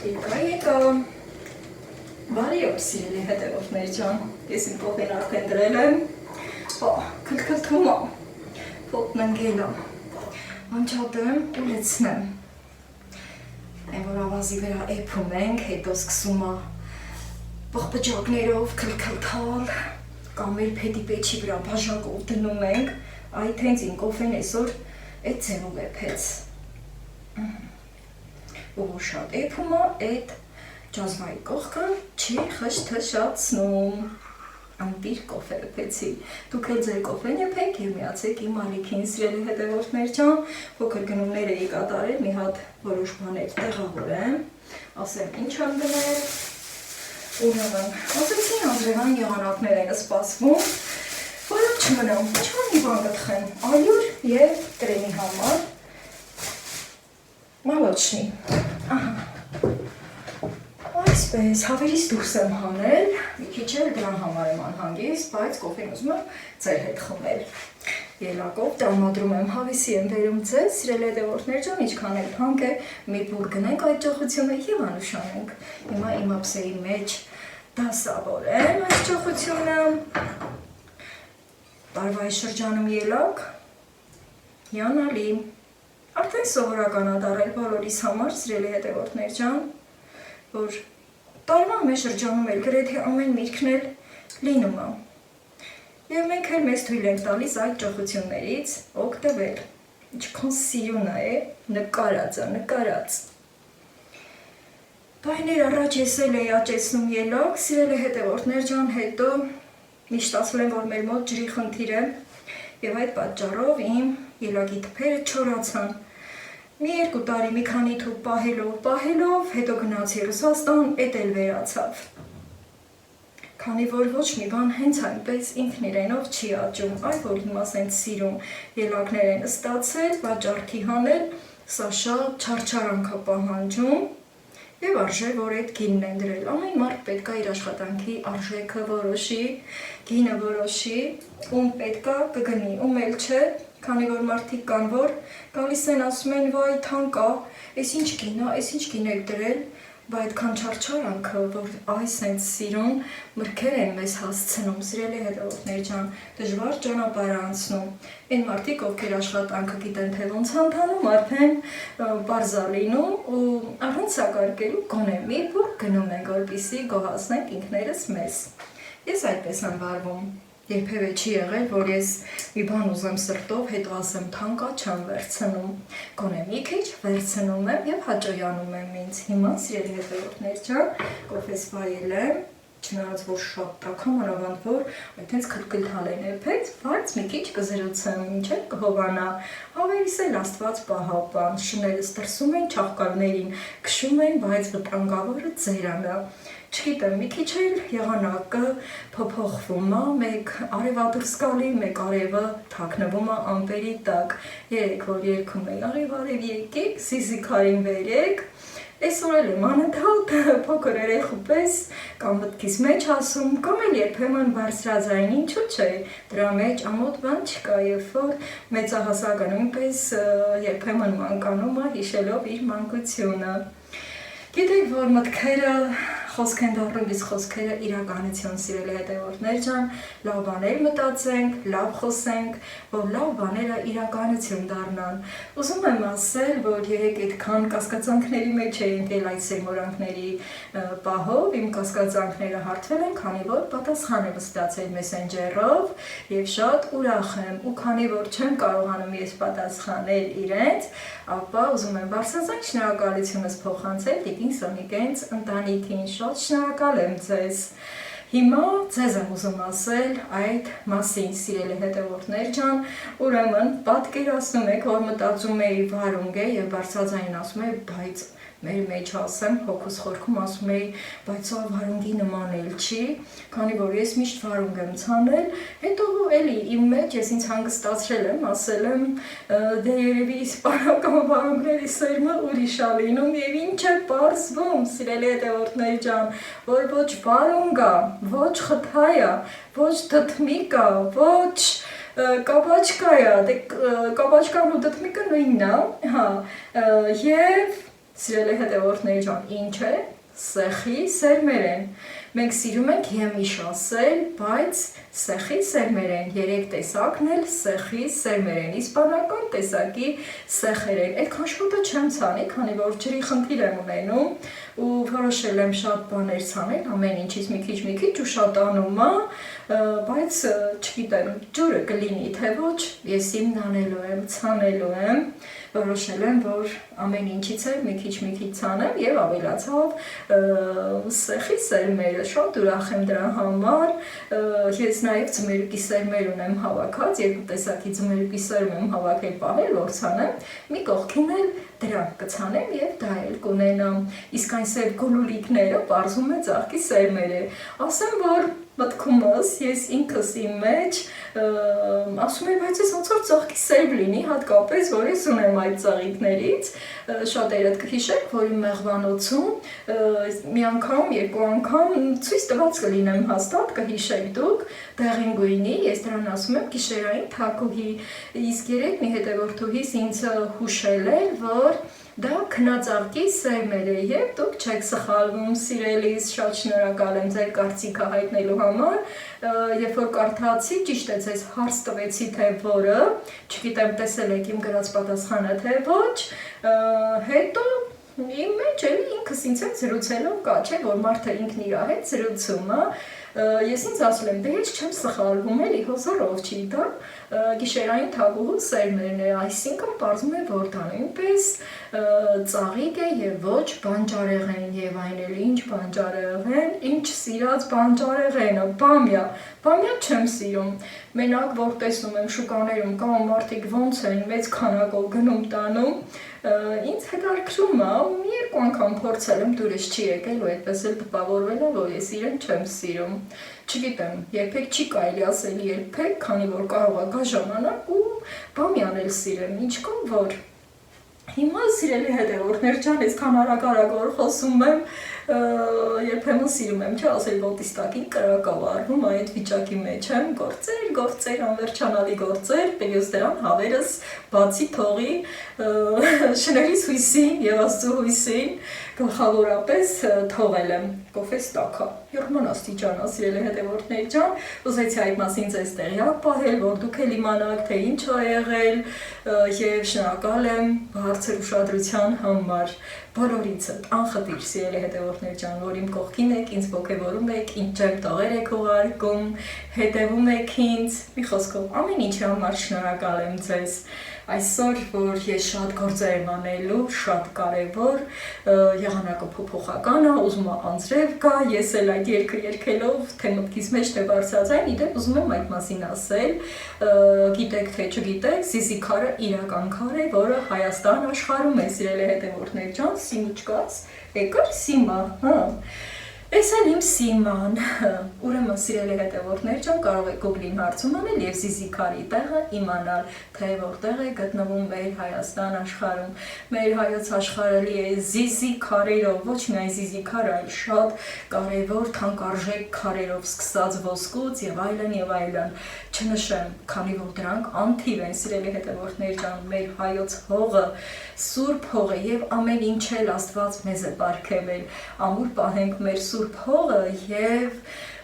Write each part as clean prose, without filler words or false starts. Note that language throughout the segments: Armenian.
Եկա, բարի օր սիրելի հետևորդներ ջան, ես իմ կողին արդեն դրել եմ, քլքլթում եմ, փոտն ընկել եմ, անջատեմ ու լցնեմ, այն որ ավազի վրա էփում ենք, հետո սկսում է պղպջակներով քլքլթալ, կամ էլ փետի պեչի վրա բաժակով դնում ենք, այդ հենց իմ կողին այսօր այդ ձևով էփեց, ու շատ էփում է այդ ջազվայի կողքը չի խշթշացնում, անպիր կոֆե էփեցի, դուք էլ ձեր կոֆեն էփեք և միացեք իմ ալիքին սիրելի հետևորդներ ջան, փոքր գնումներ էի կատարել, մի հատ որոշ բաներ տեղավորեմ, ասեմ ինչ եմ դնել, ուրեմն, ասեցին անձրևային եղանակներ են սպասվում, որոք չմնամ, ինչ-որ մի բան գտխեմ, ալյուր և տրենի համար, մալոչնի, այսպես, հավերից դուրս եմ հանել, մի քիչ էլ դրա համար եմ անհանգիստ, բայց կոֆեն ուզում եմ ձեր հետ խմել, ելակով տրամադրում եմ, հավեսի եմ բերում ձեզ, սիրելի հետևորդներ ջան, ինչքան էլ թանկ է, մի բուր գնենք այդ ճոխությունը և անուշանենք, հիմա իմ ափսեի մեջ դասավորեմ այս ճոխությունը, տարվա այս շրջանում ելակ, յանալի, արդեն սովորական է դառել բոլորիս համար, սիրելի հետևորդներ ջան, որ տարվա մեր շրջանում էլ գրեթե ամեն միտքն էլ լինում է, և մենք էլ մեզ թույլ ենք տալիս այդ ճոխություններից օգտվել, ինչքան սիրուն է, նկարած, Բայներ առաջ ես էլ էի աճեցնում ելակ, սիրելի հետևորդներ ջան, հետո միշտ ասել եմ, որ մեր մոտ ջրի խնդիր է, և այդ պատճառով իմ ելակի թփերը չորացան, մի երկու տարի մի քանի թուփ պահելով, հետո գնացի Ռուսաստան, էդ էլ վերացավ, քանի որ ոչ մի բան հենց այնպես ինքն իրենով չի աճում, այլ որ հիմա սենց սիրում ելակներ են ստացել, վաճառքի հանել, սա շատ չարչարանք է պահանջում, և արժե, որ այդ գինն են դրել, ամեն մարդ պետք է իր աշխատանքի արժեքը որոշի, գինը որոշի, ում պետք է կգնի, ում էլ չէ, քանի որ մարդիկ կան, որ գալիս են ասում են, վայ թանկ է, այս ինչ գին եք դրել, բա այդքան չարչարանքը, որ այս հենց սիրուն մրգեր են մեզ հասցնում, սիրելի հետևորդներ ջան, դժվար ճանապարհ է անցնում, այն մարդիկ, ովքեր աշխատանքը գիտեն, թե ոնց ընթանում, արդեն պարզ է լինում ու առանցակարգելու գոնե մի բուր գնում ենք, որպեսզի գոհացնենք ինքներս մեզ, ես այդպես եմ վարվում, երբևէ չի եղել, որ ես մի բան ուզեմ սրտով, հետո ասեմ թանկա չեմ վերցնում, գոնե մի քիչ վերցնում եմ և հաճոյանում եմ ինձ, հիմա սիրելի հետևորդներ ջան, կոֆես վայել եմ, չնայած որ շատ տաք մանավանդ որ այդ հենց քլքլթալ են էփեց, բայց մի քիչ կզրուցեմ, մինչև կհովանա, հավերիս էլ Աստված պահապան, շներս տրսում են, չաղկալներին քշում են, բայց վտանգավորը ձերն է, չգիտեմ, մի քիչ էլ եղանակը փոփոխվում է, մեկ արևադուրս գալի, մեկ արևը թաքնվում է ամպերի տակ, երեք որ երգում էի, արև եկեք, սիսիքարին վերեք, այսօր էլ եմ անընդհատ փոքր երեխու պես կամ մտքիս մեջ ասում, կամ էլ երբեմն բարձրաձայն, ինչու՞ չէ, դրա մեջ ամոթ բան չկա, երբ որ մեծահասակը նույնպես երբեմն մանկանում է, հիշելով իր մանկությունը։ Գիտեք, որ մտքերը խոսք են դառնում, իսկ խոսքերը իրականություն, սիրելի հետևորդներ ջան, լավ բաներ մտածենք, լավ խոսենք, որ լավ բաները իրականություն դառնան։ Ուզում եմ ասել, որ երեք այդքան կասկածանքների մեջ էի ընկել այդ սերմորանքների պահով, իմ կասկածանքները հարթվել են, քանի որ պատասխան եմ ստացել մեսենջերով և շատ ուրախ եմ, ու քանի որ չեմ կարողանում ես պատասխանել իրենց, ապա ուզում եմ բարձրաձայն շնորհակալությունս փոխանցել Տիկին Սոնիկենց ընտանիքին, շատ շնորհակալ եմ ձեզ։ Հիմա ձեզ եմ ուզում ասել այդ մասին, սիրելի հետևորդներ ջան, ուրեմն պատկերացնում եք, որ մտածում էի վարունգ է և բարձրաձայն ասում էի, բայց մեր մեջ ասեմ, հոգուս խորքում ասում էի, բայց սա վարունգի նման էլ չի, քանի որ ես միշտ վարունգ եմ ցանել, հետո էլի իմ մեջ ես ինձ հանգստացրել եմ, ասել եմ, դե երևի իսպանական վարունգների սերմը ուրիշ է լինում և ինչ է պարզվում, սիրելի հետևորդներ ջան, որ ոչ վարունգ է, ոչ խթա է, ոչ դդմիկ է, ոչ կաբաչկա է, դե կաբաչկան ու դդմիկը նույնն է, հա, և Սիրելի հետևորդներ ջան, ինչ է? Սեխի սերմեր են։ Մենք սիրում ենք եմիշ ասել, բայց սեխի սերմեր են։ 3 տեսակն էլ սեխի սերմեր են։ Իսպանական տեսակի սեխեր են։ Այդքան շուտը չեմ ցանի, քանի որ ջրի խնդիր եմ ունենում ու որոշել եմ շատ բաներ ցանել, ամեն ինչից մի քիչ ու շատանում է, բայց չգիտեմ, ջուրը կլինի թե ոչ, ես իմն անելու եմ, ցանելու եմ, որոշել եմ, որ ամեն ինչից էլ մի քիչ ցանեմ եւ ավելացավ սեխի սերմերը, շատ ուրախ եմ դրա համար, ես նաեւ ձմերուկի սերմեր ունեմ հավաքած, 2 տեսակի ձմերուկի սերմ եմ հավաքել պահել, որ ցանեմ, մի կողքին էլ դրանք կցանեմ եւ դա էլ կունենամ, իսկ այն սև գոլուլիկները պարզում է ծաղկի սերմեր է, ասեմ, որ մտքումս ես ինքս իմ մեջ ասում եմ, բայց ես ոնց որ ծաղկի սերմ լինի, հատկապես, որ ես ունեմ այդ ծաղիկներից, շատերդ կհիշեք, որ իմ մեղվանոցում մի անգամ, 2 անգամ ցույց տված կլինեմ հաստատ, կհիշեք դուք, դեղին գույնի, ես դրան ասում եմ գիշերային թակուհի, իսկ երեք մի հետևորդուհիս ինձ հուշել էր, որ դա քնածաղկի սերմեր է եւ դուք չեք սխալվում, սիրելիս, շատ շնորհակալ եմ ձեր կարծիքը հայտնելու համար, երբ որ կարդացի, ճիշտ է ձեզ հարց տվեցի թե որը, չգիտեմ տեսել եք իմ գրած պատասխանը թե ոչ, հետո իմ մեջ էլի ինքս ինձ հետ զրուցելով կա, չէ, որ մարդը ինքն իր հետ զրուցում է, ես ինձ ասել եմ, դե ես չեմ սխալվում էլի, հոզորով չի դա, գիշերային թագուհու սերմերն է, այսինքն պարզում է, որ դա նույնպես ծաղիկ է եւ ոչ բանջարեղեն եւ այն էլ ինչ բանջարեղեն, ինչ սիրած բանջարեղենը, բամյա չեմ սիրում, մենակ որ տեսնում եմ շուկաներում կամ մարդիկ ոնց են մեծ քանակով գնում տանում, ինձ հետաքրքրում է ու 2 անգամ փորձել եմ դուրս չի եկել ու այդպես էլ տպավորվել եմ, որ ես իրեն չեմ սիրում, չգիտեմ, երբեք չի կարելի ասել երբեք, քանի որ կարող է գա ժամանակ ու բամյան էլ սիրեմ, ինչ կա որ հիմա սիրելի հետևորդներ ջան, այսքան արագ որ խոսում եմ, երբեմն սիրում եմ, չէ, ասել ոտիս տակին կրակավ արվում, այդ վիճակի մեջ եմ, գործեր, անվերջանալի գործեր, պերիոս դրան հավերս բացի թողի շներիս հույսին եւ Աստծո հույսին, գլխավորապես թողել եմ, կոֆես տակա, յուրման աստիճան, սիրելի հետևորդներ ջան, ուզեցի այդ մասին ձեզ տեղյակ պահել, որ դուք էլ իմանաք, թե ինչ ա եղել եւ շնորհակալ եմ բարձր ուշադրության համար, բոլորիցդ անխտիր սիրելի հետևորդներ ջան, որ իմ կողքին եք, ինձ ոգևորում եք, ինձ ջերմ տողեր եք ուղարկում, հետևում եք ինձ, մի խոսքով ամեն ինչի համար շնորհակալ եմ ձեզ, այսօր, որ ես շատ գործեր եմ անելու, շատ կարևոր, եղանակը փոփոխական է, ուզում եմ անձրև գա, ես էլ այդ երգը երգելով, թե մտքիս մեջ, թե բարձրացային, իդեպ ուզում եմ այդ մասին ասել, գիտեք թե չգիտեք, Զիզիքարը իրական քար է, որը Հայաստան աշխարհում է, սիրելի հետևորդներ ջան, Սիմուչկաց, եկար Սիմա, Այս էլ իմ Սիման, ուրեմն սիրելի հետևորդներ ջան, կարող եք Google-ին հարցում անել եւ Զիզիքարի տեղը իմանալ, թե որտեղ է գտնվում մեր Հայաստան աշխարհում։ Մեր հայոց աշխարհը լի է Զիզիքարերով, ոչ միայն Զիզիքարը, այլ շատ կարևոր թանկարժեք քարերով, սկսած ոսկուց եւ այլն, չնշեմ, քանի որ դրանք անթիվ են, սիրելի հետևորդներ ջան, մեր հայոց հողը, սուրբ հողը եւ ամեն ինչ էլ Աստված մեզ է պարգևել, ամուր պահենք մեր սուրբ հողը եւ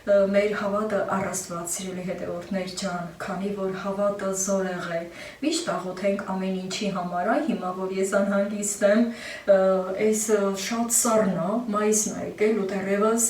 մեր հավատը առ Աստված, սիրելի հետևորդներ ջան, քանի որ հավատը զորեղ է, միշտ աղոթենք ամեն ինչի համար, հիմա որ ես անհանգիստ եմ, այս շատ սառն է, մայիսն է եկել ու դեռևս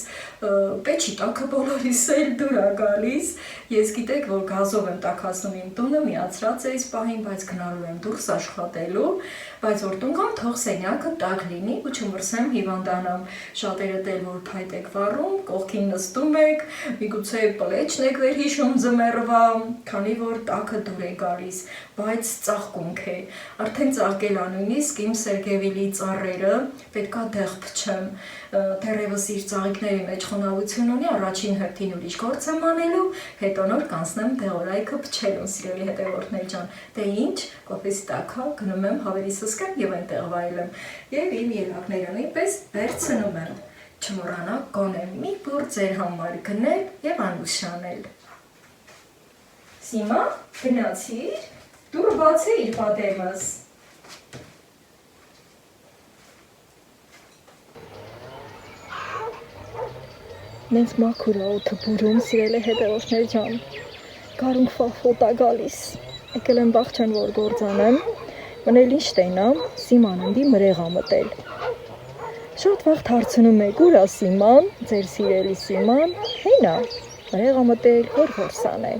պեչի տակը բոլորիս էլ դուր է գալիս, ես գիտեք, որ գազով եմ տաքացնում իմ տունը, միացրած է այս պահին, բայց գնալու եմ դուրս աշխատելու, բայց որ տուն գամ, թող սենյակը տաք լինի ու չմրսեմ հիվանդանամ, շատերդ էլ որ փայտ եք վառում, կողքին նստում եք, միգուցե պլեչն եք վերհիշում ձմեռվա, քանի որ տակը դուր է գալիս, բայց ծաղկունք է, արդեն ծաղկել է նույնիսկ իմ Սերգեյվիլի ծառերը, պետքա դեղ փչեմ, դեռևս իր ծաղիկների մեջ խոնավություն ունի, առաջին հերթին ուրիշ գործ եմ անելու, հետո նոր կանցնեմ դեղորայքը փչելուն, սիրելի հետևորդներ ջան, դե ինչ, կոֆես տակա, գնում եմ հավերիս հսկեմ եւ այնտեղ վայելեմ, եւ իմ ելակները նույնպես վերցնում եմ, չմոռանաք գոնե մի բուր ձեր համար գնել եւ անուշանել։ Սիմա, գնացիր, դուռը բացիր պատեմս։ Նենց մաքուր ա օդը բուրում, սիրելի հետևորդներ ջան, գարունք ֆաֆոտ ա գալիս, եկել եմ բաղջան, որ գործանեմ, մնել ինչ տենամ, Սիման ընդի մրեղ ա մտել, շատ վաղտ հարցնում եք, ուր ա Սիման, ձեր սիրելի Սիման, հեն ա, մրեղ ա մտել, որ որսան է,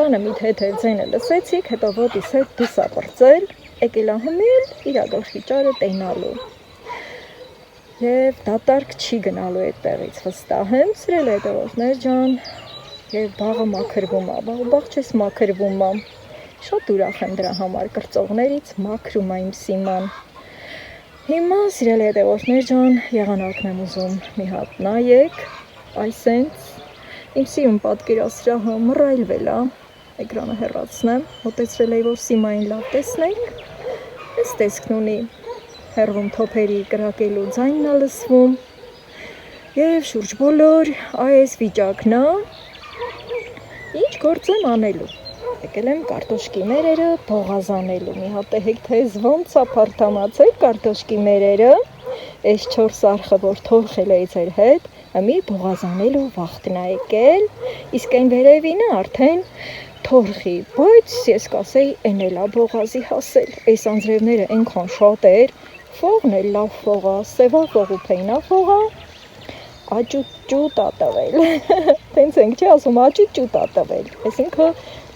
տանը միտ հետ ձենը լսեցիք, հետո ոտիս հետ դուս ա պրծել, եկել ա հմել, իրա գլխի ճարը տենալու, և դատարկ չի գնալու այդտեղից վստահ եմ, սիրել հետևորդներ ջան, և բաղը մաքրվում ա, բաղ չես մաքրվում ա, շատ ուրախ եմ դրա համար կրծողներից մաքրում ա իմ Սիման, հիմա սիրել հետևորդներ ջան, եղանակն եմ ուզում մի հատ նայեք, այսենց, իմ սիրուն պատկերասրահը մռայլվել ա, էկրանը հեռացնեմ, մոտեցրել էի, որ Սիմային լավ տեսնենք, այս տեսքն ունի, հեռվում թոփերի կրակելու ձայնն ա լսվում, և շուրջ բոլոր այս վիճակն ա, ինչ գործ եմ անելու, եկել եմ կարտոշկի մերերը բողազանելու, մի հատ եք թեզ ոնց ա փարթամացել կարտոշկի մերերը, այս 4 արխը, որ թորխել էի ձեր հետ, մի բողազանելու վաղթն ա եկել, իսկ այն վերևինը արդեն թորխի, բայց ես կասեի են էլ ա բողազի հասել, այս անձրևները ենքան շատ էր, ֆողն էլ լավ ֆող ա, սևա ֆող ու պեյնա ֆող ա, աճուճուտ ա տվել, տենց ենք չի ասում, աճուճուտ ա տվել, այսինքը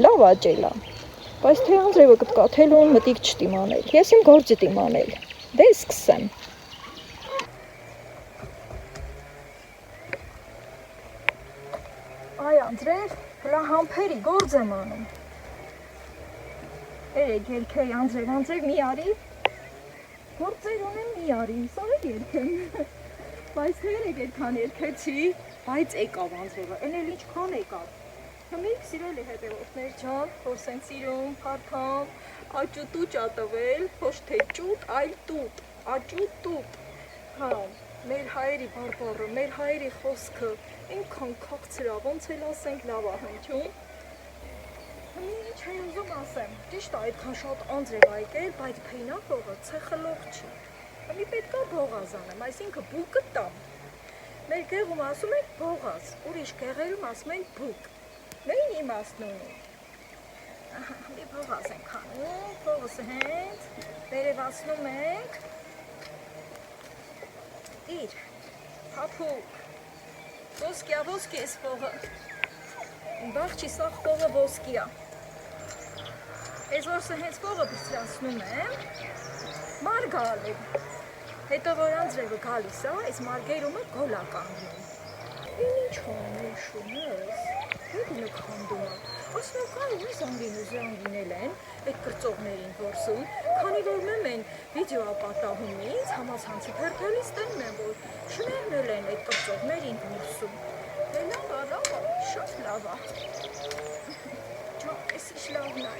լավ աճել ա, բայց թե անձրևը կտկաթելուն մտիկ չտիմ անել, ես իմ գործը տիմ անել, դե սկսեմ, այ անձրև, հլա համպերի գործ եմ անում, երեք երկեի անձրև մի արի, գործեր ունեմ մի արի, սարեք երկեմ, բայց թե երեք երկան երկեցի, բայց եկավ անձրևը, են էլ ինչքան եկավ, հմիկ սիրելի հետևորդներ ջան, որ սեն սիրում, հարթամ, աճուտուճ ա տվել, ոչ թե ճուտ, այլ տուտ, աճուտուտ, հա, մեր հայերի բարբառը, մեր հայերի խոսքը, ինքան կաղցրա, ոնց էլ ասենք լավ ա հնչում, ինչ եմ ուզում ասեմ, ճիշտ ա այդքան շատ անձրև ա եկել, բայց պեյնա ֆողը ցեխլող չի, մի պետք ա բողազան եմ, այսինքը բուկը տամ, մեր գեղում ասում ենք բողազ, ուրիշ գեղերում ասում ենք բուկ, նույն իմաստն ունի, մի բողազ ենք անում, ֆողս հենց, վերևացնում ենք, իր, հապուկ, ոսկի ես ֆողը, բաղջի սաղ ֆողը ոսկի ա, ես որսը հենց ֆողը բրծրացնում եմ, մարգ ա ալում, հետո որ անձրևը գալիս ա, այս մարգերումը գոլ ա կանգնում, ինչ հանել շում ես, հետինը կանդում ա, ասում ա կան ուզ անգին ու զանգինել են, այդ կրծողներին որսում, քանի որ մեմ են վիդեո ա պատահում ինձ, համացանցի պերդելիս տենում են, որ շներն են այդ կրծողներին որսում, դե լավ ա, շատ լավ ա, ջան, ես ինչ լավն ա,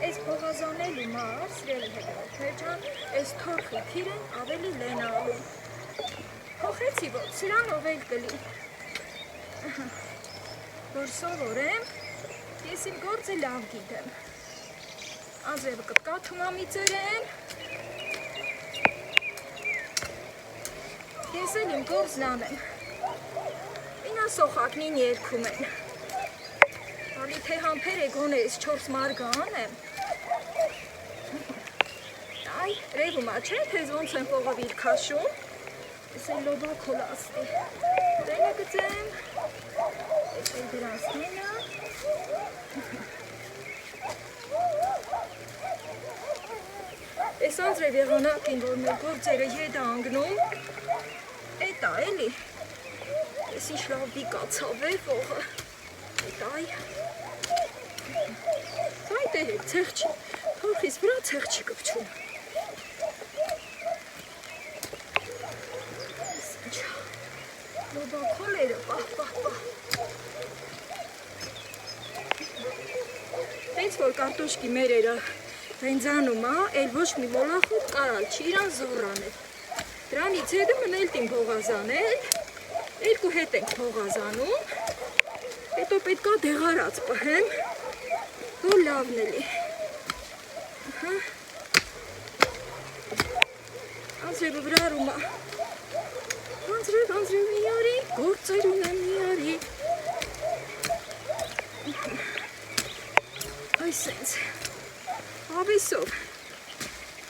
այս բողազանելու մար, սիրելի հետևորդներ ջան, այս թորխի թիրեն ավելի լեն ա ալում, հոխեցի, որ սրանով էլ կլի, որ սովորեմ, ես իմ գործը լավ գիտեմ, անձրևը կտկաթում ա մի ծերեն, ես էլ իմ գործն անեմ, ինա սոխակնին երկում են, ալի թե համպեր է գոնե ես 4 մարգը անեմ, այ, ռևում ա չէ, թեզ ոնց են ֆողը վիր կաշում, ես էլ լոբա կոլաստի, դենը գծեմ, ես էլ դրանցնենա, ես անձրև եղանակին, որ մեր գործերը ետ ա անգնում, էտ ա էլի, ես ինչ լավ վիկացավ է ֆողը, էտ այ, այդ է հետ ցեղ չի, թորխիս վրա ցեղ չի կպչում, լոբա քոլերը պահ, հենց որ կարտոշկի մերերը վենձանում ա, էլ ոչ մի մոլախոտ կարալ չի իրան զորանել, դրանից հետը մնել տիմ բողազանել, երկու հետ ենք բողազանում, հետո պետք ա դեղարած պհեմ, որ լավն էլի, Անձրևը վրարում է։ Անձրև մի արի, գործեր ունեմ մի արի։ Այս սենց, ավեսով,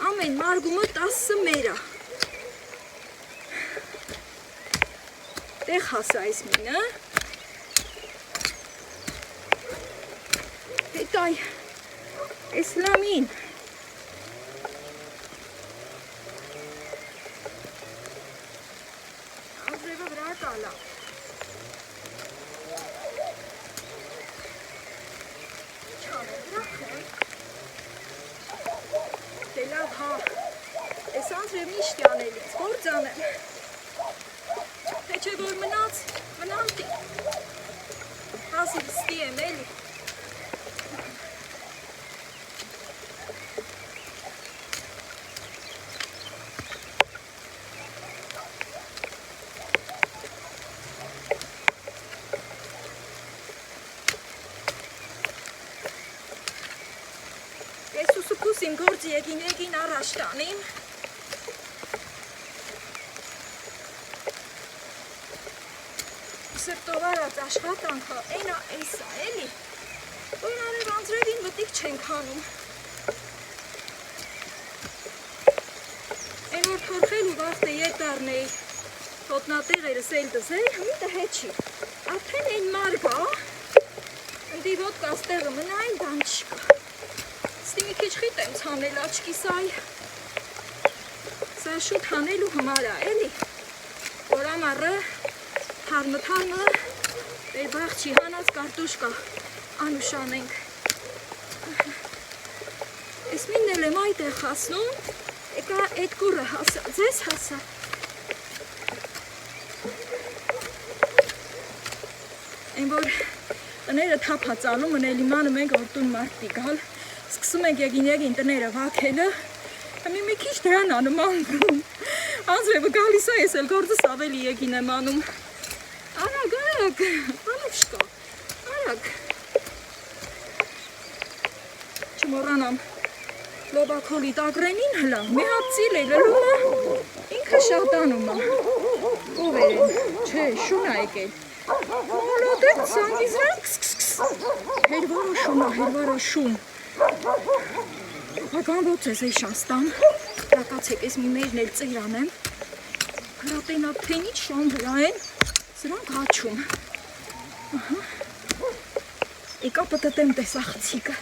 ամեն մարգումը 10 մերա։ Տեղ հասա այս մինը։ Հետայ, այս լամին։ Անձրևը վրա կալա։ Դե լավ հա, այս անձրևն իշտ անելից, գործ անեմ։ Թե չէ որ մնաց, մնանտի։ Հասի վստի եմ էլի։ Ես ուսուպուսին գործ եկին առաջ տանիմ։ Սրտով արած աշխատանքը, էնա էսա էլի, որ արև անձրևին մտիկ չենք հանում։ Են որ թորխել ու վաղտ է ետարն էի, հոտնատեղերս էլ դզել, միտը հեչի, արդեն են մարգա, ընդի ոտկաս տեղը մնային բան չկա։ Ստի մի քիչ խիտ եմ ցանել աչքիս այ, սա շուտ հանելու համար է, էլի, որ ամառը թարմը, էր բաղ չի հանած կարտոշկա անուշանենք։ Ես մինն էլ եմ այդ է խասնում, եկա էդ կուրը հասա, ձեզ հասա։ Են որ տները թապացանում են էլ իմանը մենք որտուն մարդի գալ, սկսում ենք եկին տները վակելը, մի քիչ դրան անում անգում, անձրևը գալիս է, ես էլ գործս ավելի եկին եմ անում, արագ, անուշկա, արագ, չմորանամ, լոբակոլի տագրենին հլա, մի հատ ծիլ է լլում է, ինքը շատանում է, ով էր են, չէ, շուն է եկել, մոլոդեք ծանգիզրանք, հերվարը շուն, Ական ոց ես էի շաստան, րակացեք ես մի մերն էլ ծեր անեմ, հրատենակ թենիչ շան վրա են, սրանք հաչում, եկա պտտեմ տեսախցիկը,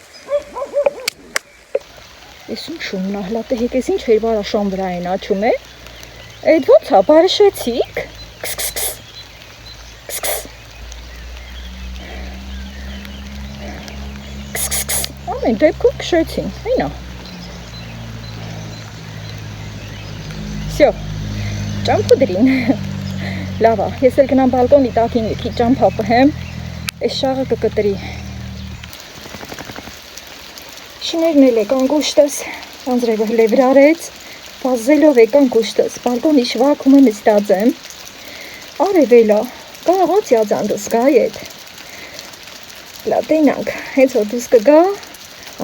ես ում շումն ահլատը հեկ ես ինչ հերվարա շան վրա են հաչում է, էդ ոնց հա բարշեցիք, ամեն դեպքում կշեցին, այնա Всё, ճամփու դրին, լավա, ես էլ գնամ բալկոնի տակին մի քիչ ճամփա պհեմ, այս շաղը կկտրի, շներն էլ եկան գուշտս, անձրևը հլև վրարեց, վազելով եկան գուշտս, բալկոնի շվակում եմ ստած եմ, արևելա, կաղոց յաձանդս գա ետ, լատենանք, հենց որ դուս կգա,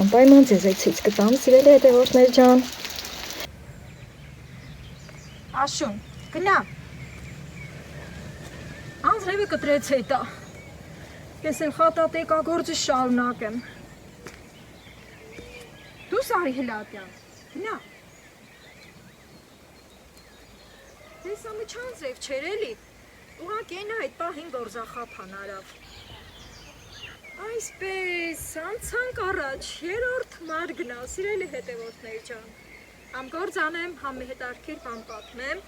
անպայման ձեզ էլ ցույց կտամ, սիրելի հետևորդներ ջան, Աշուն, գնա, անձրևը կտրեց հետա, ես էլ խատատեկա գործը շարունակեմ, դու սարի հլատյան, գնա, ես ամիչ անձրև չեր էլի, ուղակ ենա այդ պահին գործախապան արավ, այսպես, անցանք առաջ, երորդ մարգնա, սիրելի հետևորդներ ջան, Համ գործ անեմ, համ մի հետարքիր բան պատմեմ,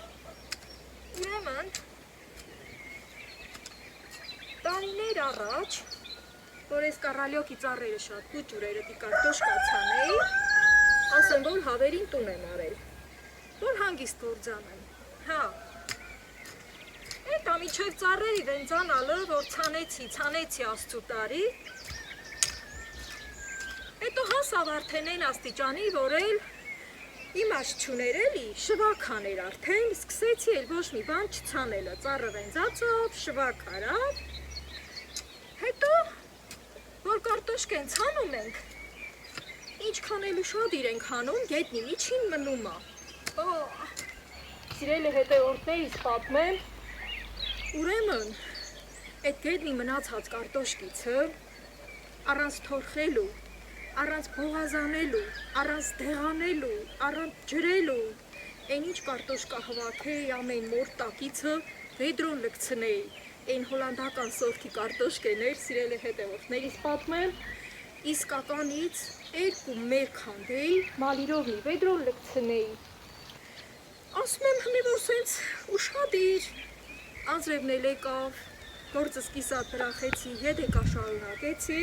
ուրեմն, տարիներ առաջ, որ ես կառալյոկի ծառերը շատ կուճուրերը դի կարտոշկացան էի, ասեմ, որ հավերին տուն եմ արել, որ հանգիստ գործ անեմ, հա, էտ ամիչև ծառերի վենց անալը, որ ցանեցի աստծու տարի, հետո հասավ արդեն են աստիճանի, որ էլ Իմաստ չուներ էլի, շվակ էր արդեն, սկսեցի էլ ոչ մի բան չցանելը, ծառը վենձացավ, շվակ արավ, հետո, որ կարտոշկեն ցանում ենք, ինչքան էլ ուշադիր ենք հանում, գետնի միջին մնում է, սիրելի հետևորդներիս պատմեմ, ուրեմն այդ գետնի մնացած կարտոշկիցը առանց թորխելու, առանց փողազանելու, առանց դեղանելու, առանց ջրելու, այն ինչ կարտոշկա հավաքեի ամեն մորտակիցը վեդրոն լկցնեի, այն հոլանդական սորթի կարտոշկեներ, սիրելի հետևորդներիս պատմեմ, իսկականից 2 մեր քանդեի, մալիրովի վեդրոն լկցնեի, ասում եմ հմի որ սենց ուշադիր, անձրևն էլ եկավ, գործս կիսատ բրախեցի, եդեկա շարունակեցի,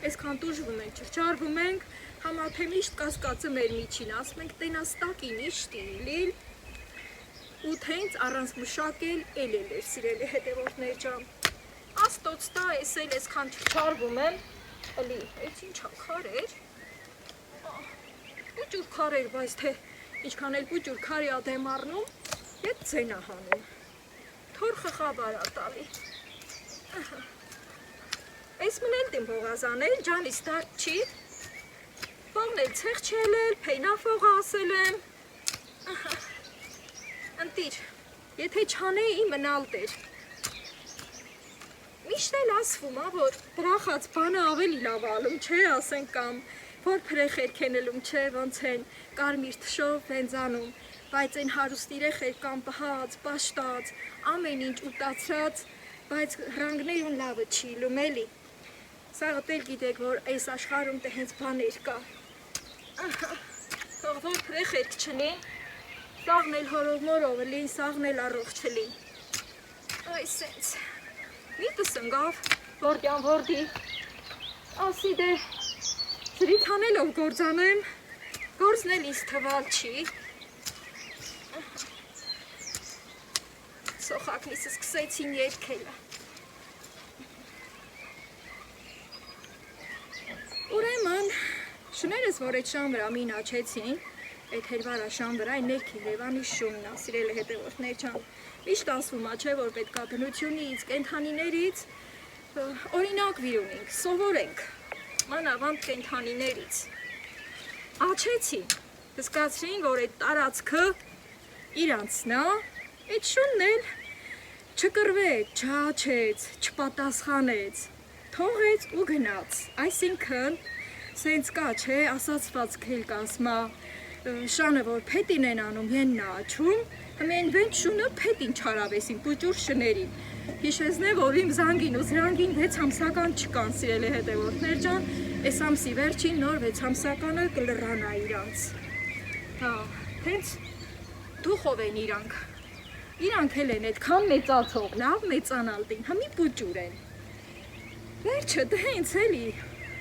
այսքան տուժվում ենք, չրճարվում ենք, համա թե միշտ կասկածը մեր միջին, ասում ենք տենաս տակին իշտի իլիլ, ու թե ինձ առանց մշակել էլ էր սիրելի հետևորդներ ջան, աստոց տա ես էլ այսքան չրճարվում եմ, էլի, այս ինչա քար էր, պուճուր քար էր, բայց թե ինչքան էլ պուճուր քարի ադեմ առնում, ետ ձենա հանում, թորխը խաբար ատալի, այս մնել դիմ փողազանել, ջանիս դարդ չի, Փողն էլ ցեղ չելել, փեյնա փողը ասել եմ, ընտիր, եթե չանեի մնալ դեր, միշտ էլ ասվում, որ բրախած բանը ավելի լավ ալում չէ, ասենք կամ, որ պրեխեր կենելում չէ, ոնց են կարմիր թշով վենձանում, բայց են հարուստ իրեխեր կամ պահած, պաշտած, ամեն ինչ ուտացած, բայց հրանգներուն լավը չի իլում էլի, սաղը տել գիտեք, որ այս աշխարում տե հենց բաներ կա, թող որ պրեխերք չլին, սաղն էլ հորով մորով լին, սաղն էլ առող չլին, այս սենց, միտս ընգավ,որդյանորդի, ասի դե, սրիտ հանելով գործանեմ, գործն էլ ինձ թվալ չի, սոխակնիսը սկսեցին երկելը, ուրեմն, շներս, որ այդ շան վրա մին աչեցին, այդ հերվարա շան վրա, այն ներքի Երևանի շունն է, սիրելի հետևորդներ ջան, միշտ ասվում է, չէ, որ պետք է բնությունից, կենդանիներից, օրինակ վիրունենք, սովորենք, մանավանդ կենդանիներից, աչեցին, զգացրին, որ այդ տարածքը իրանցն է, այդ շունն էլ չկրվեց, չաչեց, չպատասխանեց, թողեց ու գնաց, այսինքն, սենց կա, չէ, ասացված կել կասմա, շանը, որ պետին են անում, ենն է աչում, հմեն վենջ շունը պետին չարավեսին, պուճուր շներին, հիշեզն է, որ իմ զանգին ու զրանգին 6 ամսական չկան, սիրելի հետևորդներ ջան, այս ամսի վերջին նոր 6 ամսականը կլրանա իրանց, հենց դուխով են իրանք էլ են այդքան մեծացող, լավ մեծանալ դին, հմի պուճուր են, վերջը դհենց էլի,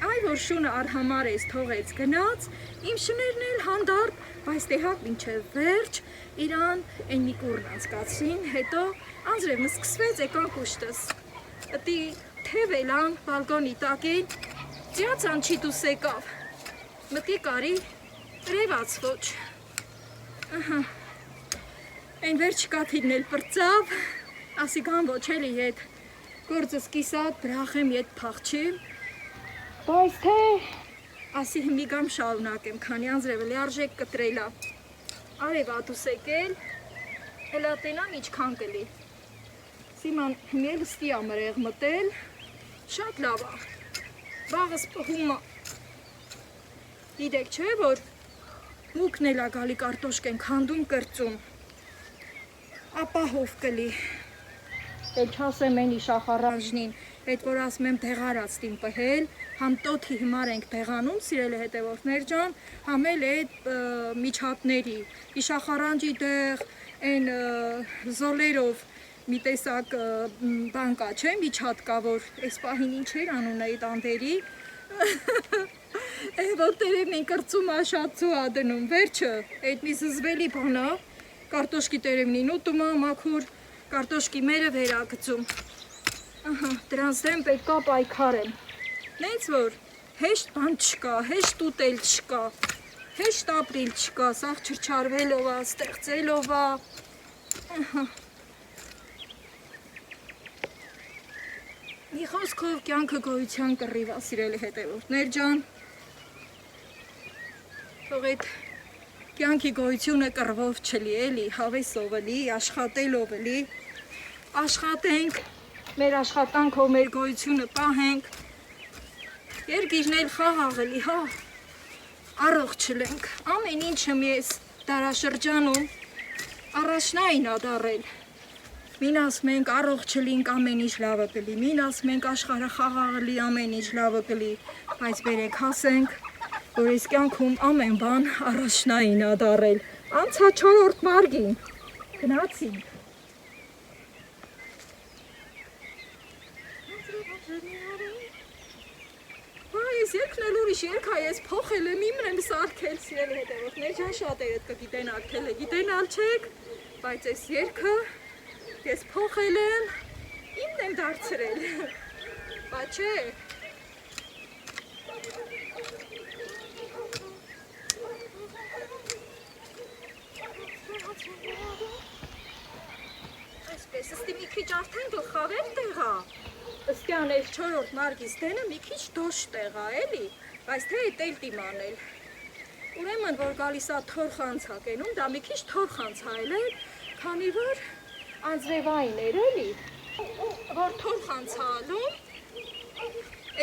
այ որ շունը արհամար ես թողեց գնաց, իմ շներն էլ հանդարտ, բայց տեհակ մինչև վերջ, իրան են մի կուրն անցկացրին, հետո անձրևն սկսվեց եկան կուշտս, ըտի թև էլան բալկոնի տակին, ձյացան չիտուս եկավ, մտի կարի ռևաց ոչ, այն վերջ կաթիրն էլ պրծավ, ասի գան ոչ էլի ետ, գործս կիսատ, բրախեմ ետ պաղչիմ, բայց թե, ասի հիմի գամ շարունակեմ, քանի անձրևը լիարժեք կտրելա, արև ատուս եկել, հելա տենան իչքան կլի, սիման հիմի էլ ստի ամրեղ մտել, շատ լավ ա, բաղս պհում ա, գիտեք չէ, որ մուկն էլ ա գալի կարտոշկ են քանդում կրծում, ապահով կլի, էլ չասեմ են իշախարանժնին, այդ որ ասում եմ դեղարացտին պհել, համ տոթի հիմար ենք դեղանում, սիրելի հետևորդներ ջան, համ էլ այդ միջատների, իշախարանջի դեղ, այն զոլերով մի տեսակ բան կա, չէ, միջատ կա, որ այս պահին ինչ էր անունը այդ անդերի, որ տերևնին կրծում աշացու ադնում, վերջը, այդ մի զզվելի բանա, կարտոշկի տերևնին ուտում մաքուր, կարտոշկի մերը վերագծում, դրանց դեմ պետք է պայքարեմ, նենց որ հեշտ բան չկա, հեշտ ուտել չկա, հեշտ ապրիլ չկա, սաղ չրչարվելով ա, ստեղծելով ա, մի խոսքով կյանքը գոյության կռիվ ա, սիրելի հետևորդներ ջան, թող այդ կյանքի գոյությունը կռվով չլի, էլի, հավեսով էլի, աշխատելով էլի, աշխատենք, մեր աշխատանքով մեր գոյությունը պահենք, երկիրն էլ խաղաղ էլի, հա, առողջ չլենք, ամեն ինչը մեզ դարաշրջանում առաջնային ա դարել, մին ասում ենք առողջ չլինք ամեն ինչ լավը կլի, մին ասում ենք աշխարհը խաղաղ լի ամեն ինչ լավը կլի, բայց բերեք հասենք, որ այս կյանքում ամեն բան առաջնային ա դարել, անցա 4-րդ մարգին, գնացինք։ Այս երկն էլ ուրիշ երկ է, ես փոխել եմ, իմն եմ սարքել, սիրելի հետևորդներ, ջան շատերդ կգիտենաք, թե գիտենալ չեք, բայց այս երկը ես փոխել եմ, իմն եմ դարձրել, բա չէ։ Այսպես, ըստի մի քիչ արդեն գլխավեր տեղ ա։ Ըստյան էլ 4-րդ մարգից դենը մի քիչ դոշ տեղ ա, էլի, բայց թե էտ էլ դիմանել։ Ուրեմն, որ գալիս ա թորխանց ա կենում, դա մի քիչ թորխանց ա էլ էր, քանի որ անձրևային էր, էլի, որ թորխանց ա ալում,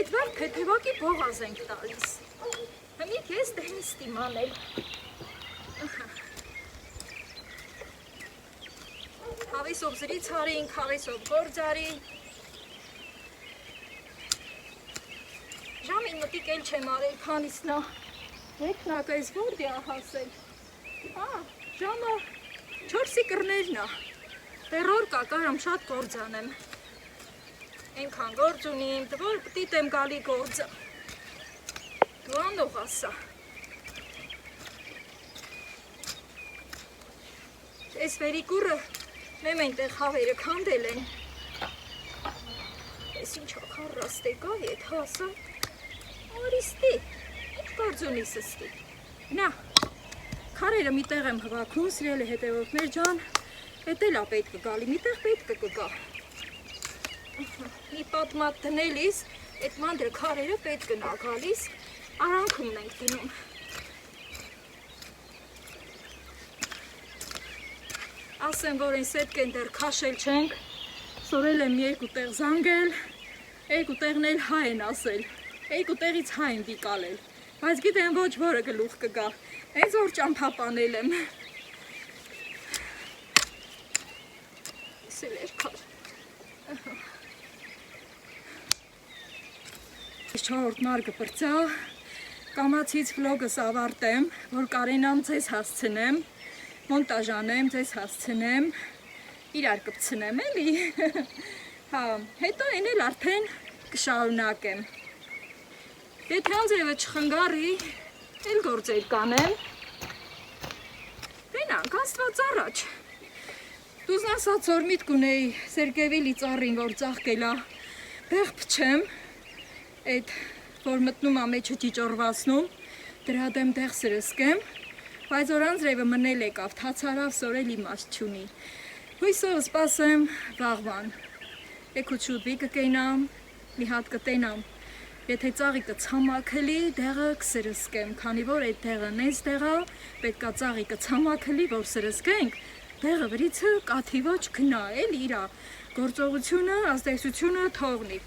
էդ վար թեթևակի բողազ ենք տալիս։ Հնիկ ես դենս դիմանել։ Հավեսով զրից հարինք, հավեսով գործարի, Ժամին մտիկ էլ չեմ արել, քանից նա երկնակ այս որդի ա հասել, ժամը 4-ի կռներն ա, տերոր կա, կարամ շատ գործ անեմ, ենքան գործ ունիմ, դվոր պտիտ եմ գալի գործը, դու անող ասա, այս վերի կուրը մեմ ենտեղ հավերը կանդել են, ես ինչ ակարաստ եկա ետ հասա, Արիստի, ինչ գործ ունիս ըստի, նա, քարերը մի տեղ եմ հվաքում, սիրելի հետևորդներ ջան, էտ էլ ա պետք կգալի, մի տեղ պետք կգա, մի պատմատ դնելիս, էտ մանդրը քարերը պետք կնա գալիս, արանքումն ենք դնում, ասեմ, որ են սետք են դեր քաշել չենք, սորել եմ երկու տեղ զանգել, երկու տեղն էլ հա են ասել, Երկու տեղից հա եմ վիկալել, բայց գիտեմ ոչ որը գլուխ կգա, հենց որ ճամփապանել եմ։ Իսել էր կար։ 4-րդ մարգը պրծա, կամացից վլոգս ավարտեմ, որ կարենամ ձեզ հասցնեմ, մոնտաժանեմ, ձեզ հասցնեմ, իրար կպցնեմ էլի, հետո են էլ արդեն կշարունակեմ։ Եթե անձրևը չխնգարի, էլ գործեր կանեմ, տենանք, աստված առաջ, դուզն ասաց որ միտ կունեի Սերգևիլի ծառին, որ ծաղկելա, բեղ պչեմ, էդ, որ մտնում ամեջը ճիճորվասնում, դրա դեմ դեղ սրսկեմ, բայց որ անձրևը մնել եկավ, թացարավ սորել իմաստ չունի, հույսով սպասեմ վաղվան, եկուտ շուտվի կկենամ, մի հատ կտենամ, Եթե ծաղիկը ցամաքելի, դեղը կսրսկեմ, քանի որ այդ դեղը նես դեղա, պետքա ծաղիկը ցամաքելի, որ սրսկենք, դեղը վրիցը կաթի ոչ գնա, էլ իրա գործողությունը, ազդեցությունը թողնի։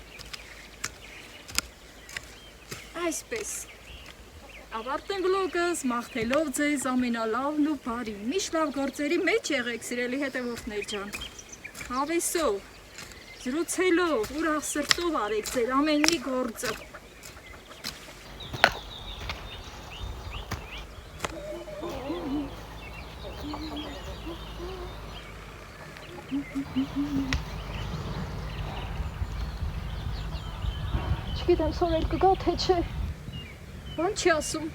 Այսպես, ավարտեմ վլոգս, մաղթելով ձեզ ամենալավն ու բարի, միշտ լավ գործերի մեջ եղեք, սիրելի հետևորդներ ջան, հավեսով, զրուցելով, ուրախ սրտով արեք ձեր ամեն մի գործը։ Չգիտեմ սորել կգա թե չէ, բան չի ասում։